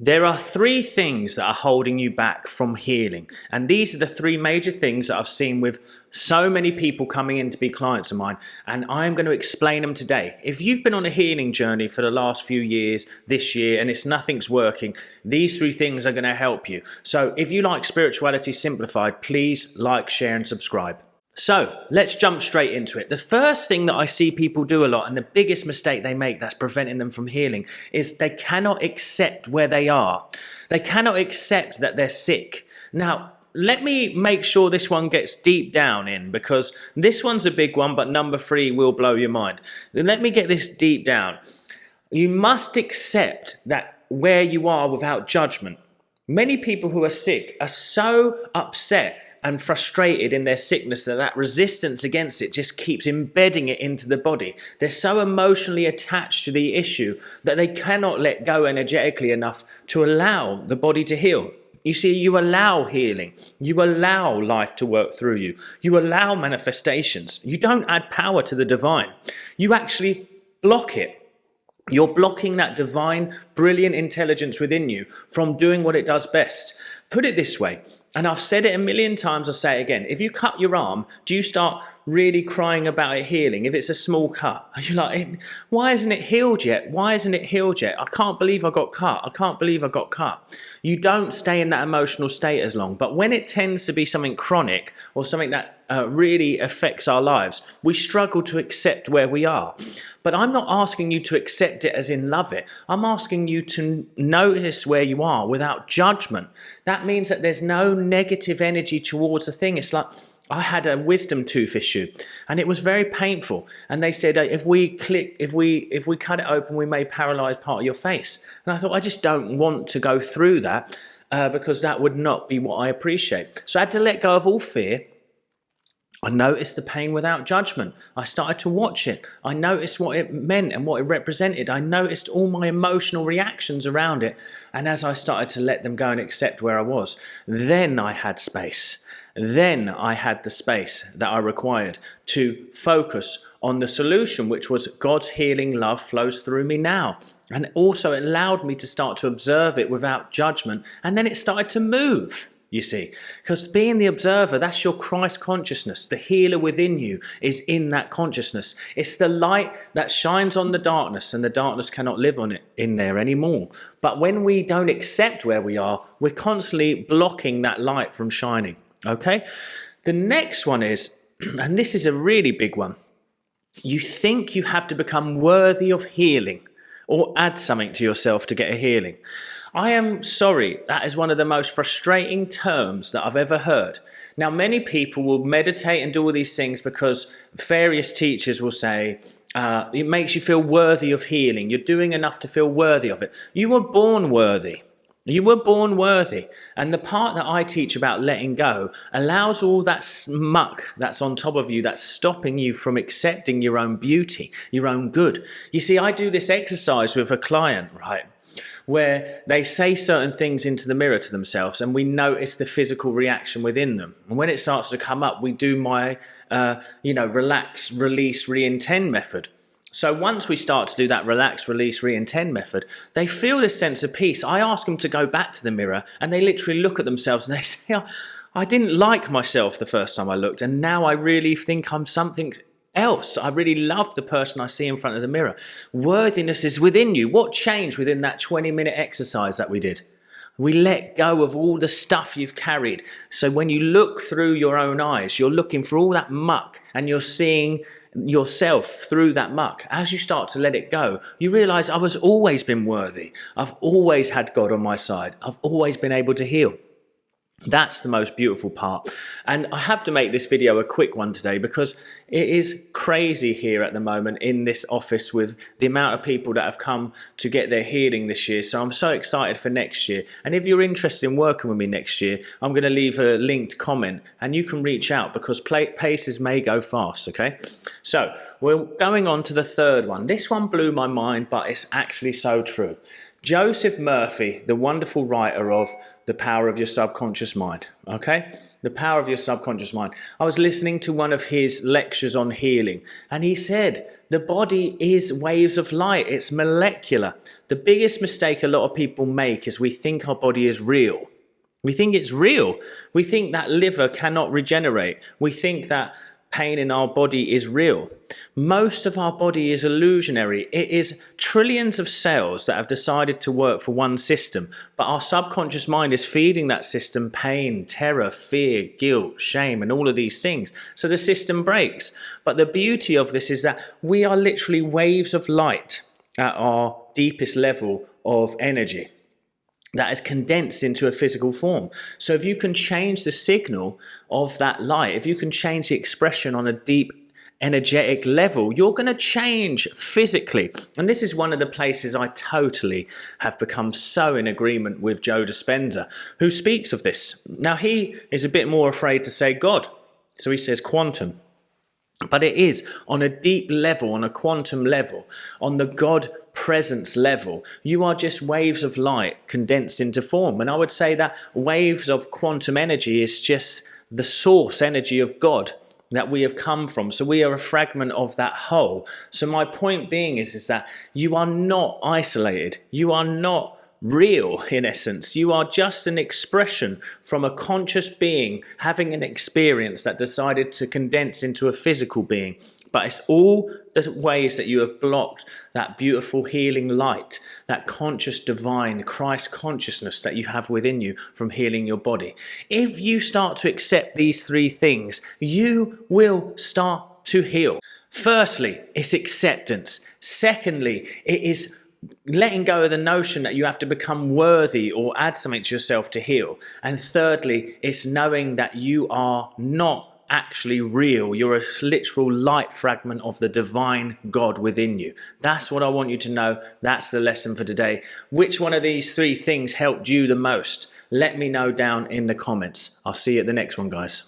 There are three things that are holding you back from healing. And these are the three major things that I've seen with so many people coming in to be clients of mine. And I'm going to explain them today. If you've been on a healing journey for the last few years, this year, and nothing's working, these three things are going to help you. So if you like Spirituality Simplified, please like, share, and subscribe. So let's jump straight into it. The first thing that I see people do a lot, and the biggest mistake they make that's preventing them from healing, is they cannot accept where they are. They cannot accept that they're sick. Now, let me make sure this one gets deep down in, because this one's a big one, but number 3 will blow your mind. Let me get this deep down. You must accept that where you are without judgment. Many people who are sick are so upset and frustrated in their sickness that resistance against it just keeps embedding it into the body. They're so emotionally attached to the issue that they cannot let go energetically enough to allow the body to heal. You see, you allow healing. You allow life to work through you. You allow manifestations. You don't add power to the divine. You actually block it. You're blocking that divine, brilliant intelligence within you from doing what it does best. Put it this way, and I've said it a million times, I'll say it again. If you cut your arm, do you start really crying about it healing? If it's a small cut, are you like, why isn't it healed yet? Why isn't it healed yet? I can't believe I got cut. I can't believe I got cut. You don't stay in that emotional state as long. But when it tends to be something chronic or something that really affects our lives, we struggle to accept where we are. But I'm not asking you to accept it as in love it. I'm asking you to notice where you are without judgment. That means that there's no negative energy towards the thing. It's like, I had a wisdom tooth issue and it was very painful. And they said, if we cut it open, we may paralyze part of your face. And I thought, I just don't want to go through that because that would not be what I appreciate. So I had to let go of all fear. I noticed the pain without judgment. I started to watch it. I noticed what it meant and what it represented. I noticed all my emotional reactions around it. And as I started to let them go and accept where I was, then I had space. Then I had the space that I required to focus on the solution, which was God's healing love flows through me now. And also it allowed me to start to observe it without judgment. And then it started to move. You see, because being the observer, that's your Christ consciousness. The healer within you is in that consciousness. It's the light that shines on the darkness, and the darkness cannot live on it in there anymore. But when we don't accept where we are, we're constantly blocking that light from shining. Okay? The next one is, and this is a really big one, you think you have to become worthy of healing or add something to yourself to get a healing. I am sorry, that is one of the most frustrating terms that I've ever heard. Now, many people will meditate and do all these things because various teachers will say, it makes you feel worthy of healing. You're doing enough to feel worthy of it. You were born worthy. You were born worthy. And the part that I teach about letting go allows all that muck that's on top of you that's stopping you from accepting your own beauty, your own good. You see, I do this exercise with a client, right, where they say certain things into the mirror to themselves and we notice the physical reaction within them. And when it starts to come up, we do my, relax, release, re-intend method. So once we start to do that relax, release, re-intend method, they feel this sense of peace. I ask them to go back to the mirror and they literally look at themselves and they say, oh, I didn't like myself the first time I looked and now I really think I'm something else. I really love the person I see in front of the mirror. Worthiness is within you. What changed within that 20-minute exercise that we did? We let go of all the stuff you've carried. So when you look through your own eyes, you're looking for all that muck and you're seeing yourself through that muck. As you start to let it go, you realize I've always been worthy. I've always had God on my side. I've always been able to heal. That's the most beautiful part. And I have to make this video a quick one today because it is crazy here at the moment in this office with the amount of people that have come to get their healing this year. So I'm so excited for next year. And if you're interested in working with me next year, I'm going to leave a linked comment and you can reach out because paces may go fast, okay? So we're going on to the third one. This one blew my mind, but it's actually so true. Joseph Murphy, the wonderful writer of The Power of Your Subconscious Mind, okay? The Power of Your Subconscious Mind. I was listening to one of his lectures on healing, and he said the body is waves of light. It's molecular. The biggest mistake a lot of people make is we think our body is real. We think it's real. We think that liver cannot regenerate. We think that pain in our body is real. Most of our body is illusionary. It is trillions of cells that have decided to work for one system, but our subconscious mind is feeding that system pain, terror, fear, guilt, shame, and all of these things. So the system breaks. But the beauty of this is that we are literally waves of light at our deepest level of energy that is condensed into a physical form. So if you can change the signal of that light, if you can change the expression on a deep energetic level, you're going to change physically. And this is one of the places I totally have become so in agreement with Joe Dispenza, who speaks of this. Now, he is a bit more afraid to say God. So he says quantum. But it is on a deep level, on a quantum level, on the God presence level. You are just waves of light condensed into form. And I would say that waves of quantum energy is just the source energy of God that we have come from. So we are a fragment of that whole. So my point being is that you are not isolated. You are not real, in essence. You are just an expression from a conscious being having an experience that decided to condense into a physical being. But it's all the ways that you have blocked that beautiful healing light, that conscious divine Christ consciousness that you have within you from healing your body. If you start to accept these three things, you will start to heal. Firstly, it's acceptance. Secondly, it is letting go of the notion that you have to become worthy or add something to yourself to heal. And thirdly, it's knowing that you are not actually real. You're a literal light fragment of the divine God within you. That's what I want you to know. That's the lesson for today. Which one of these three things helped you the most? Let me know down in the comments. I'll see you at the next one, guys.